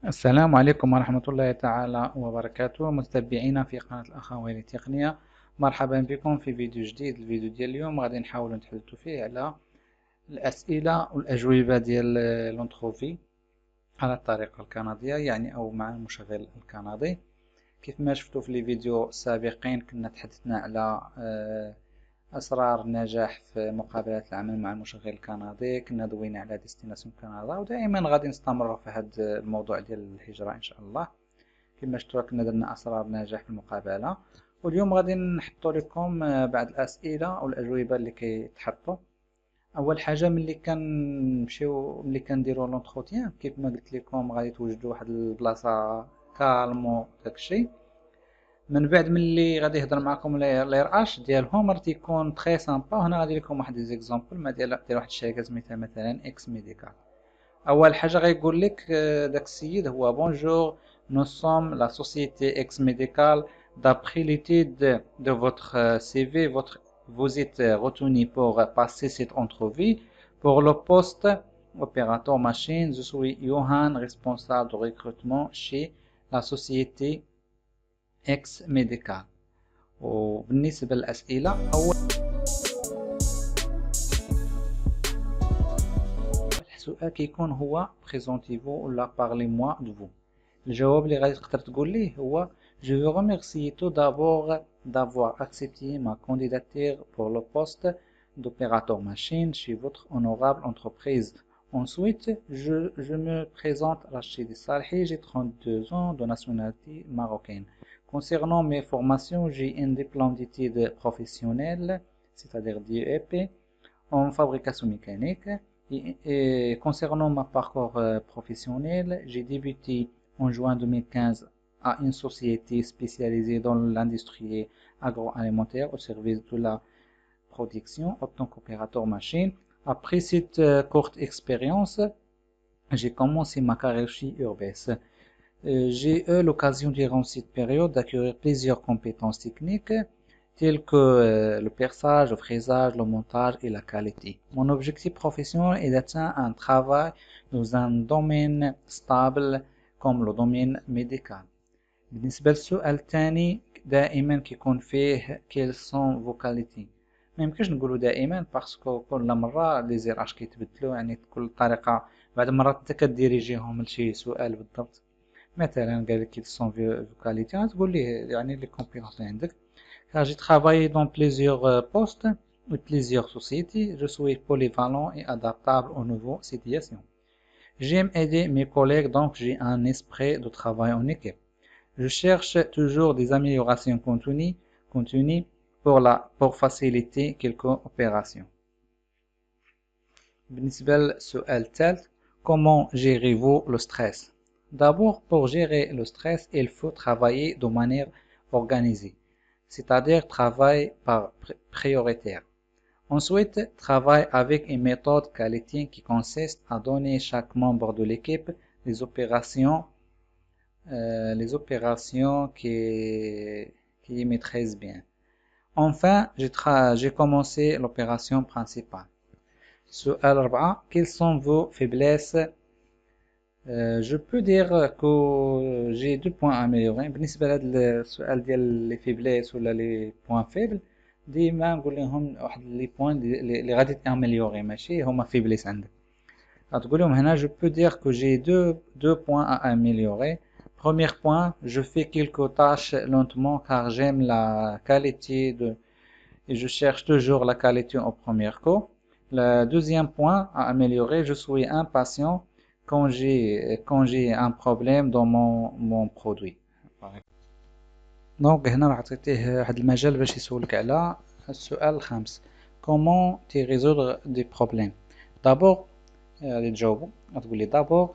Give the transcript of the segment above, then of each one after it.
السلام عليكم ورحمة الله تعالى وبركاته متابعينا في قناة الأخوين التقنية. مرحبا بكم في فيديو جديد. الفيديو ديال اليوم غادي نحاول نتحدث فيه على الأسئلة والأجوبة ديال لونتروفي على الطريقة الكندية، يعني أو مع المشغل الكندي. كيف ما شفتوا في الفيديو السابقين كنا تحدثنا على أسرار النجاح في مقابلات العمل مع المشغل الكندي، كنا دوينا على ديستيناسيون كندا، ودائما غادي نستمر في هذا الموضوع ديال الهجرة إن شاء الله. كما شفتوا كنا درنا أسرار النجاح في المقابلة، واليوم غادي نحطوا لكم بعض الأسئلة والأجوبة اللي كيتحطوا. أول حاجة ملي كنديروا لونتروتيان، كيف ما قلت لكم غادي توجدوا واحد البلاصة كالمو داكشي. من بعد ملي غادي يهضر معكم لير اش ديالهم راه تيكون تري سامبا. هنا غادي لكم واحد دي زيكزامبل ديال واحد الشركه سميتها مثلا اكس ميديكال. اول حاجه غيقول لك داك السيد هو بونجور نو سوم لا سوسيتي اكس ميديكال d'après l'étude de votre CV vous êtes retenu pour passer cette entrevue pour le poste opérateur machine. Je suis Johan, responsable de recrutement chez la société اكس ميديكال. وبالنسبة للأسئلة، أول سؤال كيكون هو بريزونتيفو ولا بارلي موا دو فو. الجواب اللي غادي تقدر تقول ليه هو Je veux remercier tout d'abord d'avoir accepté ma candidature pour le poste d'opérateur machine chez votre honorable entreprise. Ensuite, je me présente Rachid Salhi, j'ai 32 ans de nationalité marocaine. Concernant mes formations, j'ai un diplôme d'études professionnelles, c'est-à-dire DEP, en fabrication mécanique. Et concernant mon parcours professionnel, j'ai débuté en juin 2015 à une société spécialisée dans l'industrie agroalimentaire au service de la production en tant qu'opérateur machine. Après cette courte expérience, j'ai commencé ma carrière chez URBS. J'ai eu l'occasion durant cette période d'acquérir plusieurs compétences techniques telles que le perçage, le fraisage, le montage et la qualité. Mon objectif professionnel est d'atteindre un travail dans un domaine stable comme le domaine médical. بالنسبة للسؤال الثاني دائما كيكون فيه quelles sont vos qualités. ما يمكنش نقولوا دائما باسكو كل مرة لي زيراج كيتبدلوا، يعني كل طريقة بعض المرات انت كديريجيهم لشي سؤال بالضبط. مثلا قال لك quelles sont vos qualités تقول ليه يعني لي كومبيتونس اللي عندك. car j'ai travaillé dans plusieurs postes et plusieurs sociétés, je suis polyvalent et adaptable aux nouvelles situations. J'aime aider mes collègues, donc j'ai un esprit de travail en équipe. Je cherche toujours des améliorations continues pour faciliter quelques opérations. بالنسبة للسؤال الثالث comment gérez-vous le stress? D'abord, pour gérer le stress, il faut travailler de manière organisée, c'est-à-dire travail par prioritaire. Ensuite, travaille avec une méthode qualité qui consiste à donner chaque membre de l'équipe les opérations qui maîtrise bien. Enfin, j'ai commencé l'opération principale. سؤال 4 quelles sont vos faiblesses? Je peux dire que j'ai 2 points à améliorer. بالنسبة لهذا السؤال ديال les faiblesses ولا les points faibles، ديما نقول لهم واحد لي بوين اللي غادي تامليوري ماشي هما faiblesses عندك. غتقول لهم هنا je peux dire que j'ai deux points à améliorer. Premier point, je fais quelques tâches lentement car j'aime la qualité et je cherche toujours la qualité au premier coup. Le deuxième point à améliorer, je suis impatient quand j'ai un problème dans mon produit. دونك هنا راح تعطيه واحد المجال باش يسولك على السؤال الخامس comment tu résoudre des problèmes. D'abord غادي تجاوبو غتقول لي d'abord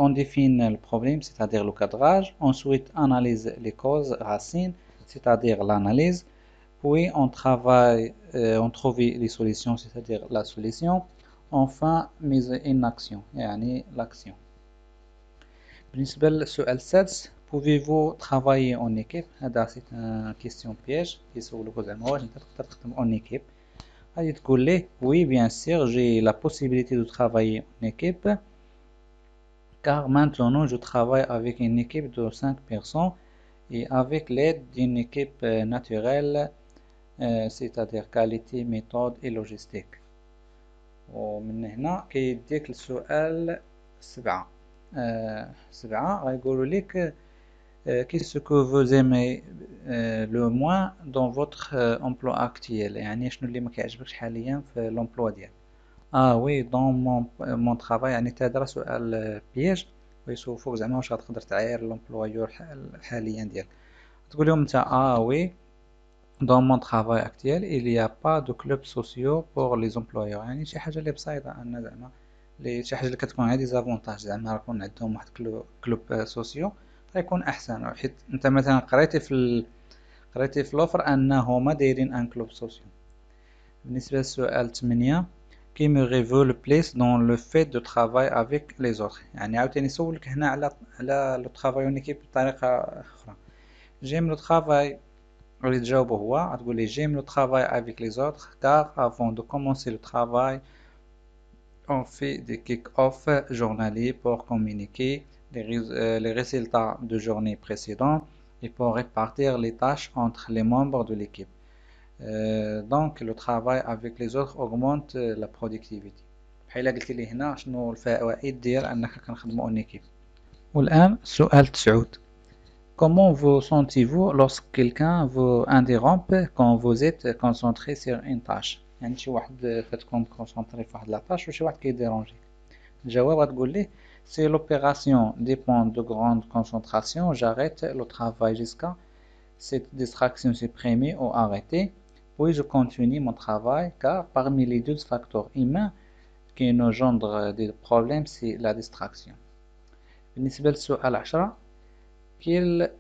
on définit le problème, c'est-à-dire le cadrage. Ensuite, analyse les causes racines, c'est-à-dire l'analyse. Puis, on travaille, on trouve les solutions, c'est-à-dire la solution. Enfin, mise en action, يعني l'action. بالنسبة للسؤال السادس pouvez-vous travailler en équipe؟ هذا c'est une question piège كيسولوك زعما واش انت تقدر تخدم en équipe. غادي تقول ليه oui bien sûr j'ai la possibilité de travailler en équipe car maintenant je travaille avec une équipe de 5 personnes et avec l'aide d'une équipe naturelle, c'est-à-dire qualité, méthode et logistique. ومن هنا كيديك السؤال 7. 7 غيقولوا لك qu'est-ce que vous aimez le moins dans votre emploi actuel يعني شنو اللي ما كيعجبكش حاليا في l'emploi ديالك. وي دون مون travail يعني تهدر سؤال بياج ويشوفوك زعما واش غتقدر تعاير لومبلويور حاليا ديالك. تقول لهم انت وي dans mon travail actuel il n'y a pas de clubs sociaux pour les employeurs يعني شي حاجه اللي بسيطه ان زعما اللي شي حاجه اللي كتكون عندي زافونتاج زعما يكون عندهم واحد كلوب سوسيو غيكون احسن حيت انت مثلا قريتي في لوفر انهما دايرين ان كلوب سوسيو. بالنسبه للسؤال 8 qui me révèle le plus dans le fait de travailler avec les autres يعني عاوتاني سولك هنا على لو travail en équipe بطريقه اخرى. j'aime le travail غادي تجاوبو هو غتقول لي j'aime le travail avec les autres car avant de commencer le travail on fait des kick-off journaliers pour communiquer les résultats de journée précédente et pour répartir les tâches entre les membres de l'équipe. Donc le travail avec les autres augmente la productivité. بحال قلت لي هنا شنو الفوائد ديال انك كنخدموا en équipe. والان سؤال 9. Comment vous sentez-vous lorsque quelqu'un vous interrompt quand vous êtes concentré sur une tâche؟ يعني شي واحد كتكون كونسونطري في واحد لا طاش وشي واحد كيديرونجيك. الجواب غتقول ليه si l'opération dépend de grande concentration j'arrête le travail jusqu'à cette distraction supprimée ou arrêtée puis je continue mon travail car parmi les 2 facteurs humains qui nous engendrent des problèmes c'est la distraction. بالنسبة للسؤال 10 quelle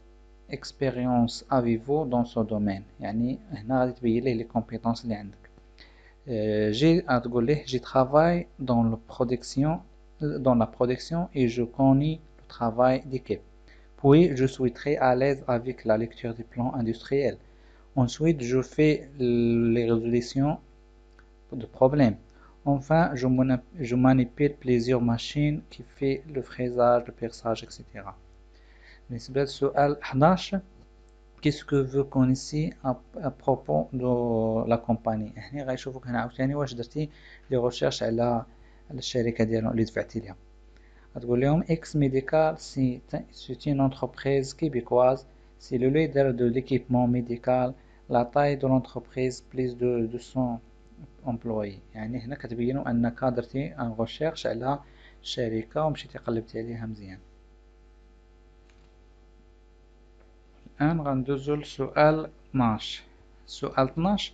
expérience avez-vous dans ce domaine يعني هنا غادي تبين ليه les compétences اللي عندك. j'ai travaillé dans la production et je connais le travail d'équipe. Puis je suis très à l'aise avec la lecture des plans industriels. Ensuite je fais les résolutions de problèmes. Enfin je manipule plusieurs machines qui font le fraisage, le perçage, etc. بالنسبة للسؤال 11 qu'est-ce que vous connaissez à propos de la compagnie هنا غيشوفوك هنا عاوتاني واش درتي لي ريشيرش على الشركة ديالهم اللي دفعتي ليها. غتقول لهم X Medical c'est une entreprise québécoise, c'est le leader de l'équipement médical, la taille de l'entreprise plus de 200 employés. يعني هنا كتبينوا انك درتي ان ريشيرش على الشركة ومشيتي قلبتي عليها مزيان. الآن غندوزو لسؤال 12. سؤال 12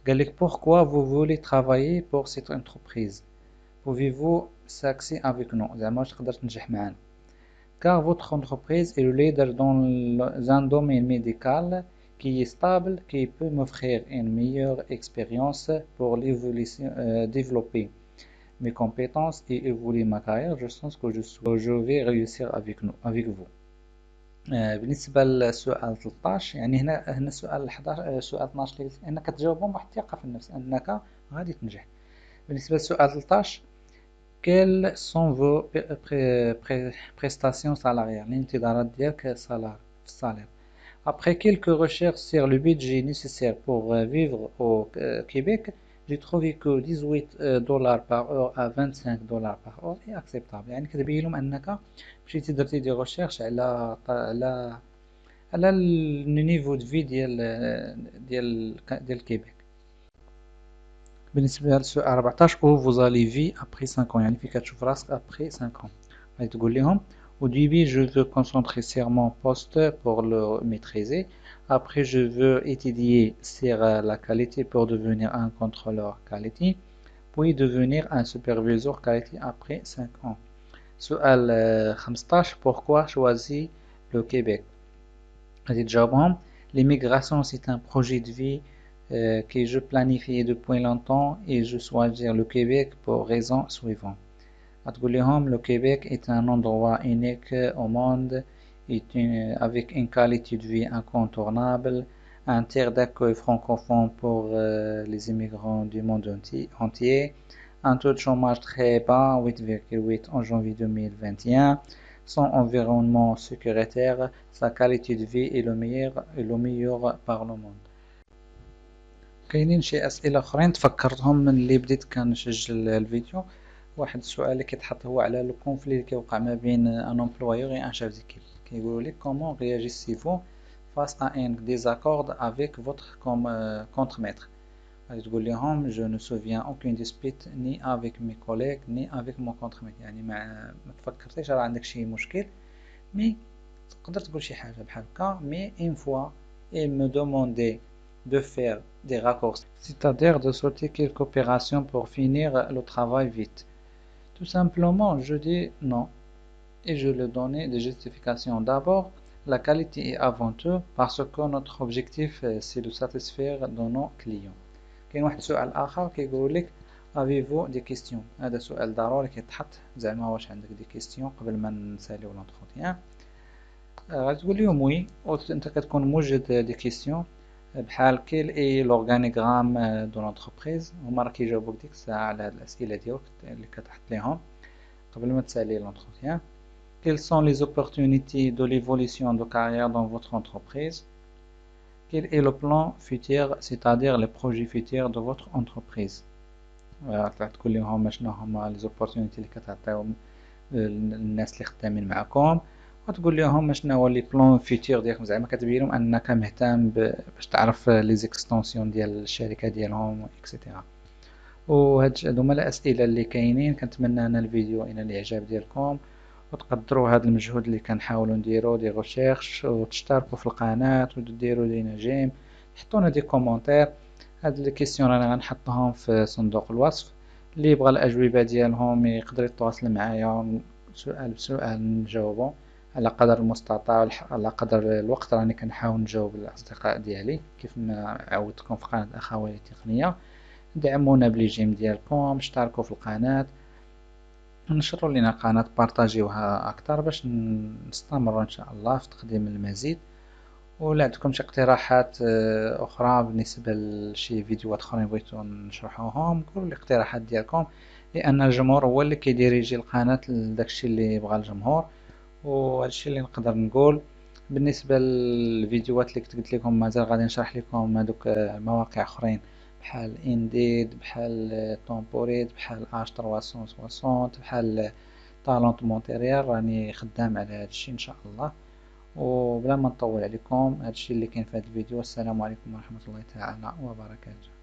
قالك pourquoi vous voulez travailler pour cette entreprise pouvez-vous s'axer avec nous زعما واش تقدر تنجح معنا car votre entreprise est le leader dans un domaine médical qui est stable qui peut m'offrir une meilleure expérience pour développer mes compétences et évoluer ma carrière je sens que je vais réussir avec vous. بالنسبة للسؤال 13 يعني هنا السؤال 11 سؤال 12 انك تجاوبهم بواحد الثقة في النفس انك غادي تنجح. بالنسبة للسؤال 13 quelles sont vos prestations salariales الانتظارات ديالك salaire. Après quelques recherches sur le budget nécessaire pour vivre au Québec j'ai trouvé que $18 par heure à $25 par heure est acceptable. يعني كتبين لهم انك مشيتي درتي دي ريشيرش على النيفو دو في ديال الكيبيك. بالنسبه للسؤال 14 او vous allez vivre après 5 ans يعني فين كتشوف راسك après 5 ans غادي تقول لهم au début je veux concentrer sur mon poste pour le maîtriser. Après je veux étudier sur la qualité pour devenir un contrôleur qualité puis devenir un superviseur qualité après 5 ans. سؤال 15 pourquoi choisir le Québec غادي تجاوبهم l'immigration c'est un projet de vie que je planifie depuis longtemps et je choisis le Québec pour raisons suivantes. غتقول لهم le Québec est un endroit unique au monde avec une qualité de vie incontournable, un terre d'accueil francophone pour les immigrants du monde entier, un taux de chômage très bas, 8,8 en janvier 2021, son environnement sécuritaire, sa qualité de vie est le meilleur par le monde. كاينين شي أسئلة أخرين تفكرتهم من اللي بديت كنسجل الفيديو. واحد السؤال اللي كيتحط هو على لو كونفلي اللي كيوقع ما بين ان امبلويور et un chef d'équipe. كيقولوا لك comment réagissez-vous face à un désaccord avec votre contre-maître. غادي تقول لهم je ne souviens aucune dispute ni avec mes collègues ni avec mon contre-maître. يعني ما تفكرتيش راه عندك شي مشكل مي تقدر تقول شي حاجة بحال هكا. mais une fois il me demandait de faire des raccourcis, c'est-à-dire de sauter quelques opérations pour finir le travail vite. Tout simplement, je dis non et je lui donnais des justifications. D'abord, la qualité est avant tout parce que notre objectif c'est de satisfaire de nos clients. كاين واحد السؤال آخر كيقول لك avez-vous des questions. هذا سؤال ضروري كيتحط زعما واش عندك دي كيستيون قبل ما نساليو لونتروتيان. غادي تقول لهم وي وانت كتكون موجد دي كيستيون بحال كيل اي لورغانيغرام دو لونتربريز. هما راه كيجاوبوك ديك الساعة على هاد الأسئلة ديالك اللي كتحط ليهم قبل ما تسالي l'entretien. Quelles sont les opportunités de l'évolution de carrière dans votre entreprise? Quel est le plan futur, c'est-à-dire les projets futurs de votre entreprise? تقول لهم شنو هما les opportunités اللي كتعطيهم الناس اللي خدامين معكم، وتقول لهم شنو هو لي بلان فيتور ديالكم. زعما كتبين لهم انك مهتم باش تعرف لي زيكستونسيون ديال الشركه ديالهم اكسيتيرا. هما الاسئله اللي كاينين. كنتمنى ان الفيديو ينال الاعجاب ديالكم وتقدروا هذا المجهود اللي كنحاولوا نديرو دي ريشيرش، وتشتركوا في القناه وديروا لينا جيم، حطونا دي كومونتير. هاد لي كيسيون انا غنحطهم في صندوق الوصف. اللي يبغى الاجوبه ديالهم يقدر يتواصل معايا سؤال بسؤال نجاوبو على قدر المستطاع، على قدر الوقت راني كنحاول نجاوب الاصدقاء ديالي كيف ما عودتكم في قناه اخوي التقنيه. دعمونا بليجيم ديالكم، اشتركوا في القناه، نشروا لنا القناه، بارطاجيوها اكثر باش نستمر ان شاء الله في تقديم المزيد. ولا عندكم شي اقتراحات اخرى بالنسبه لشي فيديوهات اخرين بغيتو نشرحوهم، قولوا لي الاقتراحات ديالكم، لان الجمهور هو اللي كيديريجي القناه لداكشي اللي بغى الجمهور. وهادشي اللي نقدر نقول. بالنسبه للفيديوهات اللي كنت قلت لكم مازال غادي نشرح لكم هذوك مواقع اخرين بحال انديد، بحال تومبوريت، بحال اش 360، بحال طالونت مونتريال. راني خدام على هادشي ان شاء الله. وبلا ما نطول عليكم، هادشي اللي كاين في هذا الفيديو. السلام عليكم ورحمه الله تعالى وبركاته.